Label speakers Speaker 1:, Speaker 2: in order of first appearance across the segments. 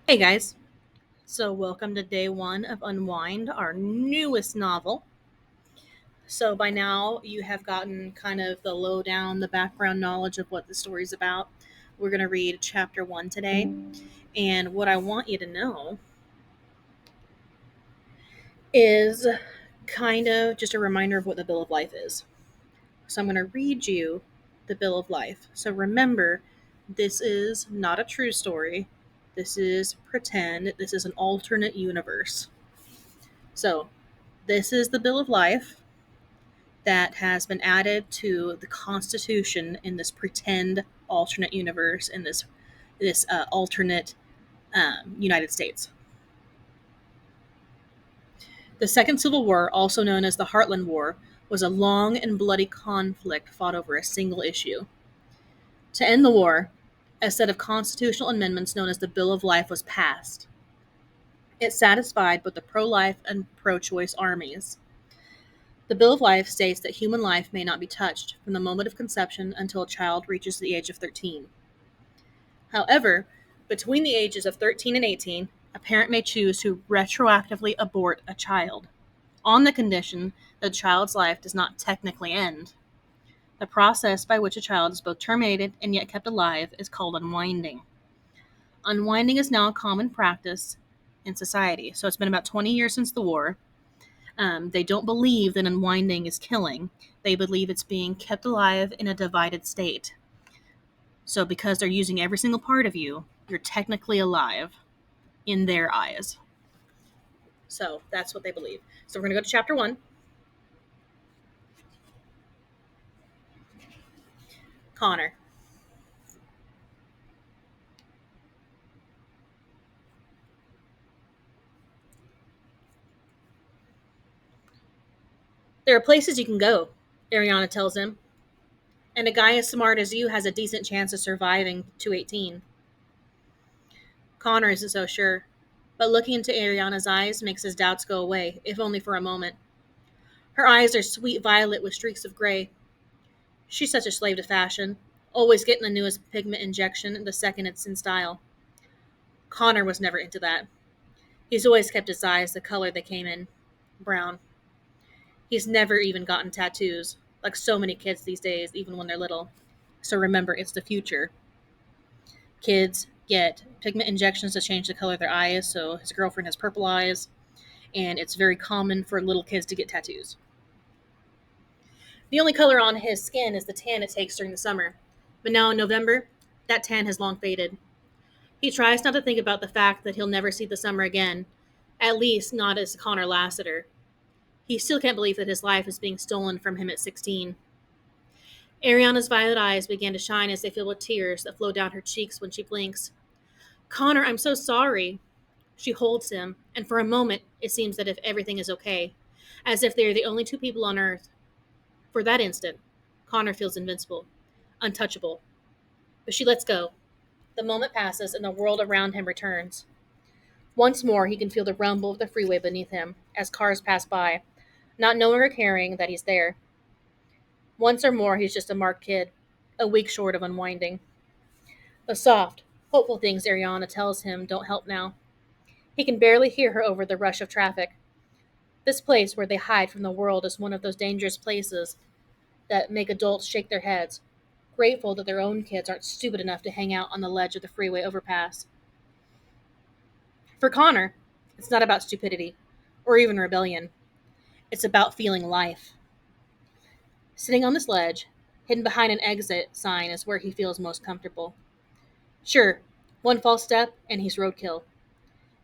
Speaker 1: Hey guys, so welcome to day one of Unwind, our newest novel. So by now you have gotten kind of the lowdown, the background knowledge of what the story's about. We're going to read chapter one today, and what I want you to know is kind of just a reminder of what the Bill of Life is. So I'm going to read you the Bill of Life. So remember, this is not a true story. This is pretend. This is an alternate universe. So this is the Bill of Life that has been added to the Constitution in this pretend alternate universe in this alternate United States. The Second Civil War, also known as the Heartland War, was a long and bloody conflict fought over a single issue. To end the war, a set of constitutional amendments known as the Bill of Life was passed. It satisfied both the pro-life and pro-choice armies. The Bill of Life states that human life may not be touched from the moment of conception until a child reaches the age of 13. However, between the ages of 13 and 18, a parent may choose to retroactively abort a child, on the condition that the child's life does not technically end. The process by which a child is both terminated and yet kept alive is called unwinding. Unwinding is now a common practice in society. So it's been about 20 years since the war. They don't believe that unwinding is killing. They believe it's being kept alive in a divided state. So because they're using every single part of you, you're technically alive in their eyes. So that's what they believe. So we're going to go to chapter 1. Connor. There are places you can go, Ariana tells him. And a guy as smart as you has a decent chance of surviving to 18. Connor isn't so sure, but looking into Ariana's eyes makes his doubts go away, if only for a moment. Her eyes are sweet violet with streaks of gray. She's such a slave to fashion, always getting the newest pigment injection the second it's in style. Connor was never into that. He's always kept his eyes the color they came in, brown. He's never even gotten tattoos, like so many kids these days, even when they're little. So remember, it's the future. Kids get pigment injections to change the color of their eyes, so his girlfriend has purple eyes, and it's very common for little kids to get tattoos. The only color on his skin is the tan it takes during the summer, but now in November, that tan has long faded. He tries not to think about the fact that he'll never see the summer again, at least not as Connor Lassiter. He still can't believe that his life is being stolen from him at 16. Ariana's violet eyes begin to shine as they fill with tears that flow down her cheeks when she blinks. Connor, I'm so sorry. She holds him, and for a moment it seems that if everything is okay, as if they are the only two people on Earth. For that instant, Connor feels invincible, untouchable. But she lets go. The moment passes and the world around him returns. Once more he can feel the rumble of the freeway beneath him as cars pass by, not knowing or caring that he's there. Once or more he's just a marked kid, a week short of unwinding. The soft, hopeful things Ariana tells him don't help now. He can barely hear her over the rush of traffic. This place where they hide from the world is one of those dangerous places that make adults shake their heads, grateful that their own kids aren't stupid enough to hang out on the ledge of the freeway overpass. For Connor, it's not about stupidity, or even rebellion. It's about feeling life. Sitting on this ledge, hidden behind an exit sign, is where he feels most comfortable. Sure, one false step and he's roadkill.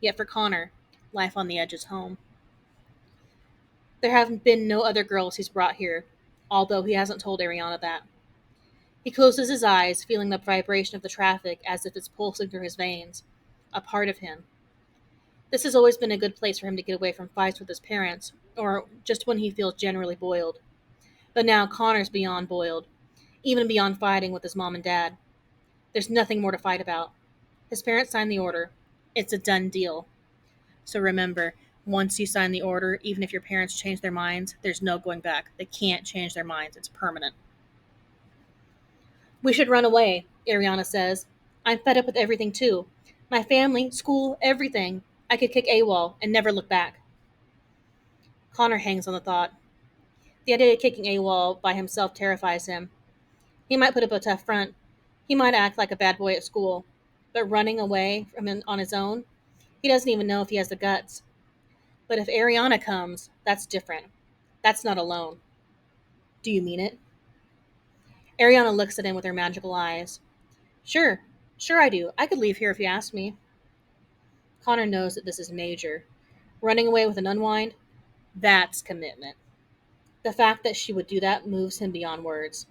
Speaker 1: Yet for Connor, life on the edge is home. There have been no other girls he's brought here, although he hasn't told Ariana that. He closes his eyes, feeling the vibration of the traffic as if it's pulsing through his veins, a part of him. This has always been a good place for him to get away from fights with his parents, or just when he feels generally boiled. But now Connor's beyond boiled, even beyond fighting with his mom and dad. There's nothing more to fight about. His parents signed the order. It's a done deal. So remember, once you sign the order, even if your parents change their minds, there's no going back. They can't change their minds. It's permanent. We should run away, Ariana says. I'm fed up with everything too. My family, school, everything. I could kick AWOL and never look back. Connor hangs on the thought. The idea of kicking AWOL by himself terrifies him. He might put up a tough front. He might act like a bad boy at school. But running away from him on his own, he doesn't even know if he has the guts. But if Ariana comes, that's different. That's not alone. Do you mean it? Ariana looks at him with her magical eyes. Sure, sure I do. I could leave here if you asked me. Connor knows that this is major. Running away with an unwind, that's commitment. The fact that she would do that moves him beyond words.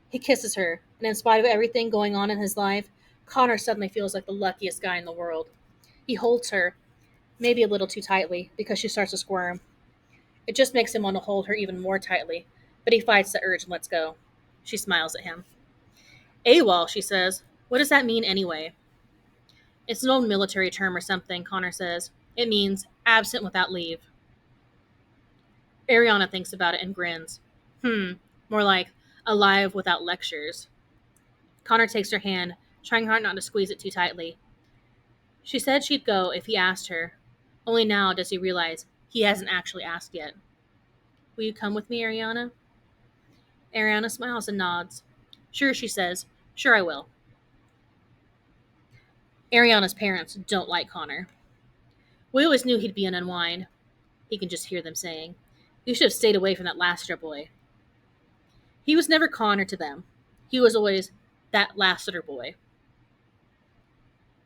Speaker 1: He kisses her, and in spite of everything going on in his life, Connor suddenly feels like the luckiest guy in the world. He holds her, maybe a little too tightly, because she starts to squirm. It just makes him want to hold her even more tightly, but he fights the urge and lets go. She smiles at him. AWOL, she says. What does that mean anyway? It's an old military term or something, Connor says. It means absent without leave. Ariana thinks about it and grins. More like alive without lectures. Connor takes her hand, trying hard not to squeeze it too tightly. She said she'd go if he asked her. Only now does he realize he hasn't actually asked yet. Will you come with me, Ariana? Ariana smiles and nods. Sure, she says. Sure, I will. Ariana's parents don't like Connor. We always knew he'd be an unwind. He can just hear them saying. You should have stayed away from that Lassiter boy. He was never Connor to them. He was always that Lassiter boy.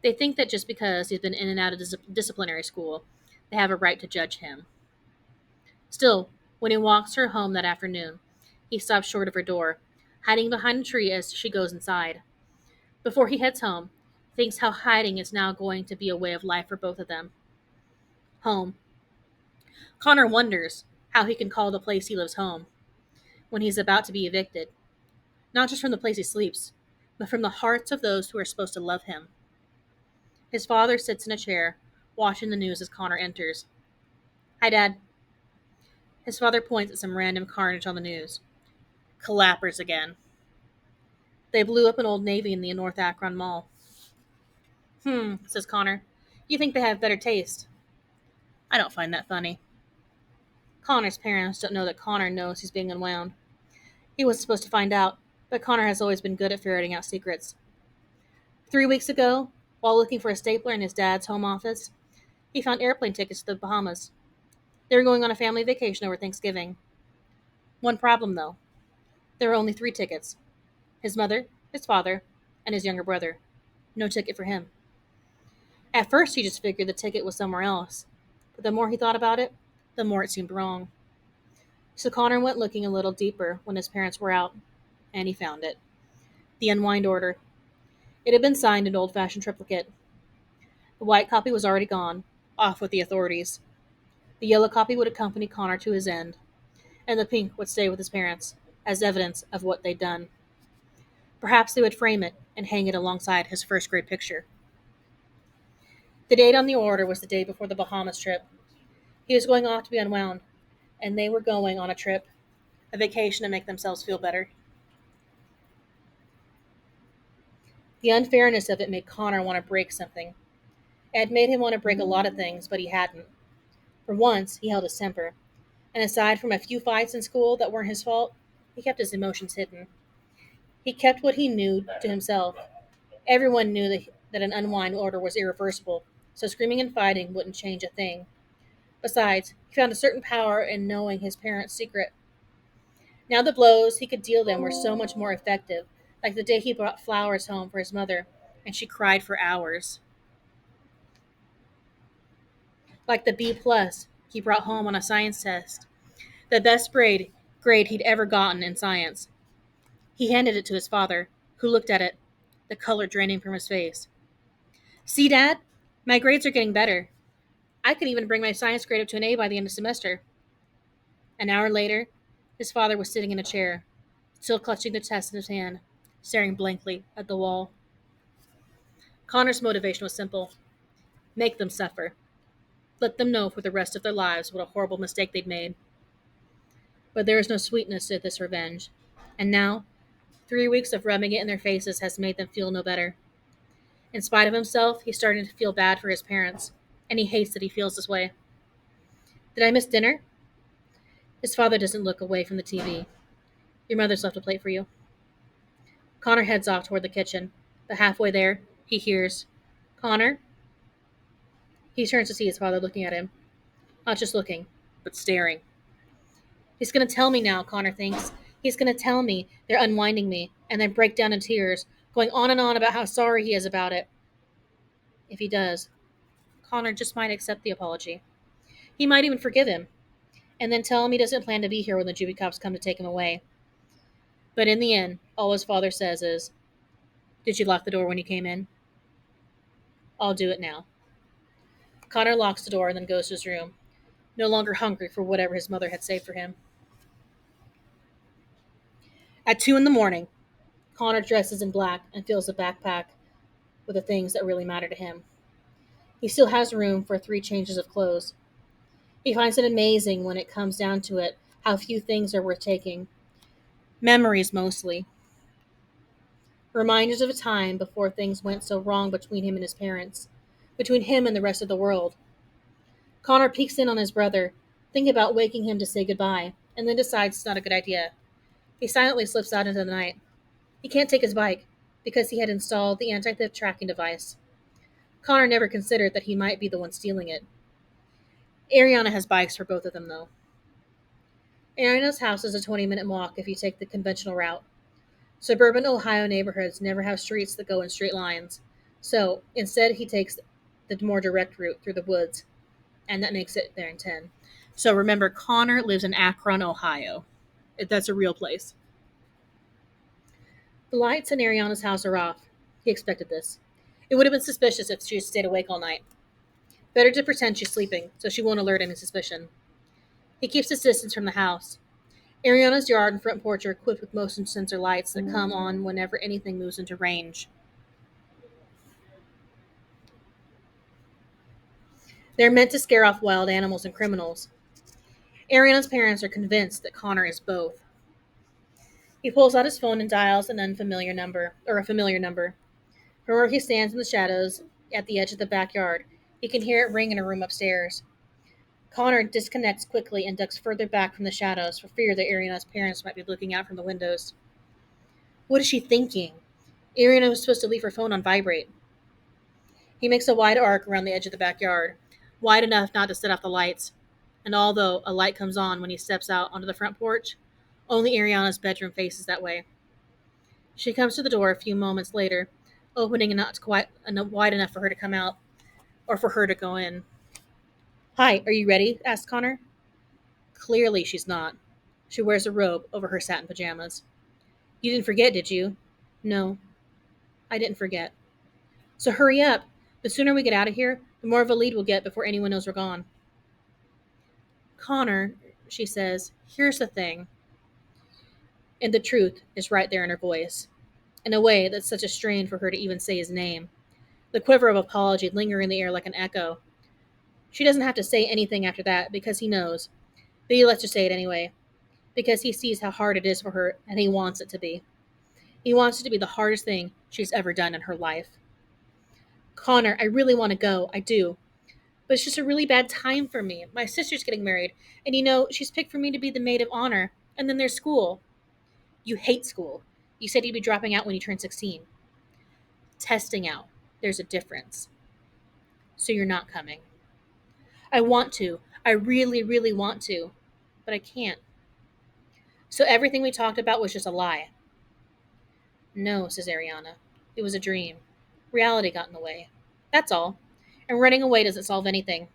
Speaker 1: They think that just because he's been in and out of disciplinary school, they have a right to judge him. Still, when he walks her home that afternoon, he stops short of her door, hiding behind a tree as she goes inside. Before he heads home, thinks how hiding is now going to be a way of life for both of them. Home. Connor wonders how he can call the place he lives home when he's about to be evicted, not just from the place he sleeps, but from the hearts of those who are supposed to love him. His father sits in a chair, watching the news as Connor enters. Hi, Dad. His father points at some random carnage on the news. Clappers again. They blew up an Old Navy in the North Akron Mall. Says Connor. You think they have better taste. I don't find that funny. Connor's parents don't know that Connor knows he's being unwound. He was supposed to find out, but Connor has always been good at ferreting out secrets. 3 weeks ago, while looking for a stapler in his dad's home office, he found airplane tickets to the Bahamas. They were going on a family vacation over Thanksgiving. One problem, though. There were only 3 tickets. His mother, his father, and his younger brother. No ticket for him. At first, he just figured the ticket was somewhere else. But the more he thought about it, the more it seemed wrong. So Connor went looking a little deeper when his parents were out, and he found it. The unwind order. It had been signed in old-fashioned triplicate. The white copy was already gone, off with the authorities. The yellow copy would accompany Connor to his end, and the pink would stay with his parents, as evidence of what they'd done. Perhaps they would frame it and hang it alongside his first-grade picture. The date on the order was the day before the Bahamas trip. He was going off to be unwound, and they were going on a trip, a vacation to make themselves feel better. The unfairness of it made Connor want to break something. It had made him want to break a lot of things, but he hadn't. For once, he held his temper, and aside from a few fights in school that weren't his fault, he kept his emotions hidden. He kept what he knew to himself. Everyone knew that an unwind order was irreversible, so screaming and fighting wouldn't change a thing. Besides, he found a certain power in knowing his parents' secret. Now the blows he could deal them were so much more effective, like the day he brought flowers home for his mother, and she cried for hours. Like the B+ he brought home on a science test, the best grade he'd ever gotten in science. He handed it to his father, who looked at it, the color draining from his face. See, Dad? My grades are getting better. I could even bring my science grade up to an A by the end of the semester. An hour later, his father was sitting in a chair, still clutching the test in his hand, staring blankly at the wall. Connor's motivation was simple. Make them suffer. Let them know for the rest of their lives what a horrible mistake they'd made. But there is no sweetness to this revenge. And now, 3 weeks of rubbing it in their faces has made them feel no better. In spite of himself, he's starting to feel bad for his parents, and he hates that he feels this way. Did I miss dinner? His father doesn't look away from the TV. Your mother's left a plate for you. Connor heads off toward the kitchen, but halfway there, he hears, Connor? He turns to see his father looking at him. Not just looking, but staring. He's going to tell me now, Connor thinks. He's going to tell me they're unwinding me, and then break down in tears, going on and on about how sorry he is about it. If he does, Connor just might accept the apology. He might even forgive him, and then tell him he doesn't plan to be here when the juvie cops come to take him away. But in the end, all his father says is, Did you lock the door when you came in? I'll do it now. Connor locks the door and then goes to his room, no longer hungry for whatever his mother had saved for him. At 2 in the morning, Connor dresses in black and fills a backpack with the things that really matter to him. He still has room for 3 changes of clothes. He finds it amazing when it comes down to it how few things are worth taking. Memories mostly. Reminders of a time before things went so wrong between him and his parents, between him and the rest of the world. Connor peeks in on his brother, thinking about waking him to say goodbye, and then decides it's not a good idea. He silently slips out into the night. He can't take his bike because he had installed the anti-theft tracking device. Connor never considered that he might be the one stealing it. Ariana has bikes for both of them, though. Ariana's house is a 20-minute walk if you take the conventional route. Suburban Ohio neighborhoods never have streets that go in straight lines, so instead he takes the more direct route through the woods, and that makes it there in 10. So remember, Connor lives in Akron, Ohio. That's a real place. The lights in Ariana's house are off. He expected this. It would have been suspicious if she had stayed awake all night. Better to pretend she's sleeping, so she won't alert any suspicion. He keeps his distance from the house. Ariana's yard and front porch are equipped with motion sensor lights that come on whenever anything moves into range. They're meant to scare off wild animals and criminals. Ariana's parents are convinced that Connor is both. He pulls out his phone and dials an unfamiliar number, or a familiar number. From where he stands in the shadows at the edge of the backyard, he can hear it ring in a room upstairs. Connor disconnects quickly and ducks further back from the shadows for fear that Ariana's parents might be looking out from the windows. What is she thinking? Ariana was supposed to leave her phone on vibrate. He makes a wide arc around the edge of the backyard, wide enough not to set off the lights, and although a light comes on when he steps out onto the front porch, only Ariana's bedroom faces that way. She comes to the door a few moments later, opening it not quite wide enough for her to come out, or for her to go in. Hi, are you ready? Asks Connor. Clearly she's not. She wears a robe over her satin pajamas. You didn't forget, did you? No, I didn't forget. So hurry up. The sooner we get out of here, the more of a lead we'll get before anyone knows we're gone. Connor, she says, here's the thing. And the truth is right there in her voice, in a way that's such a strain for her to even say his name. The quiver of apology lingering in the air like an echo. She doesn't have to say anything after that because he knows, but he lets her say it anyway, because he sees how hard it is for her and he wants it to be. He wants it to be the hardest thing she's ever done in her life. Connor, I really want to go, I do. But it's just a really bad time for me. My sister's getting married, and she's picked for me to be the maid of honor, and then there's school. You hate school. You said you'd be dropping out when you turn 16. Testing out. There's a difference. So you're not coming. I want to. I really, really want to. But I can't. So everything we talked about was just a lie. No, says Ariana. It was a dream. Reality got in the way. That's all. And running away doesn't solve anything.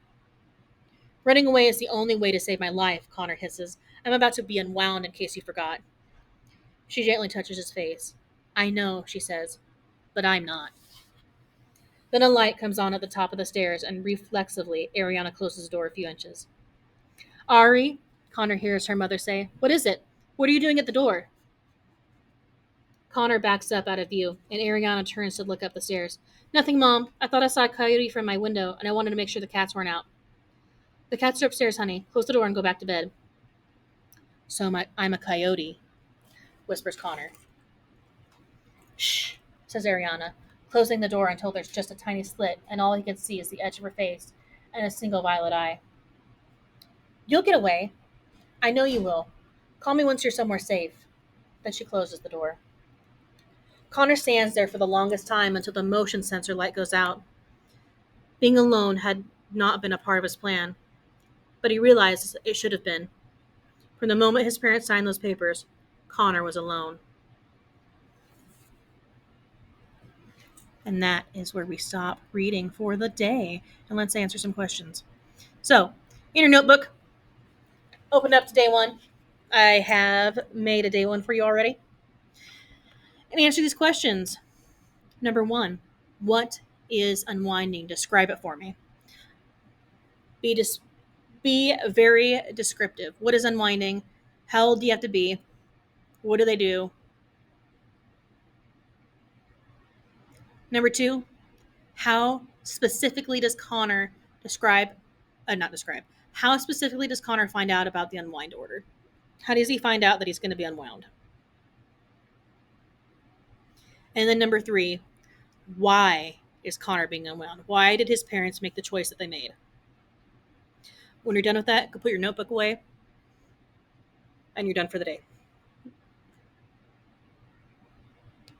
Speaker 1: Running away is the only way to save my life, Connor hisses. I'm about to be unwound in case you forgot. She gently touches his face. I know, she says, but I'm not. Then a light comes on at the top of the stairs, and reflexively, Ariana closes the door a few inches. Ari, Connor hears her mother say, what is it? What are you doing at the door? Connor backs up out of view, and Ariana turns to look up the stairs. Nothing, Mom. I thought I saw a coyote from my window, and I wanted to make sure the cats weren't out. The cats are upstairs, honey. Close the door and go back to bed. So I'm a coyote, whispers Connor. Shh, says Ariana. closing the door until there's just a tiny slit and all he can see is the edge of her face and a single violet eye. You'll get away. I know you will. Call me once you're somewhere safe. Then she closes the door. Connor stands there for the longest time until the motion sensor light goes out. Being alone had not been a part of his plan, but he realized it should have been. From the moment his parents signed those papers, Connor was alone. And that is where we stop reading for the day. And let's answer some questions. So, in your notebook, open up to day one. I have made a day one for you already. And answer these questions. Number one, what is unwinding? Describe it for me. Be very descriptive. What is unwinding? How old do you have to be? What do they do? Number two, how specifically does Connor describe, not describe, how specifically does Connor find out about the unwind order? How does he find out that he's going to be unwound? And then number three, why is Connor being unwound? Why did his parents make the choice that they made? When you're done with that, go put your notebook away and you're done for the day.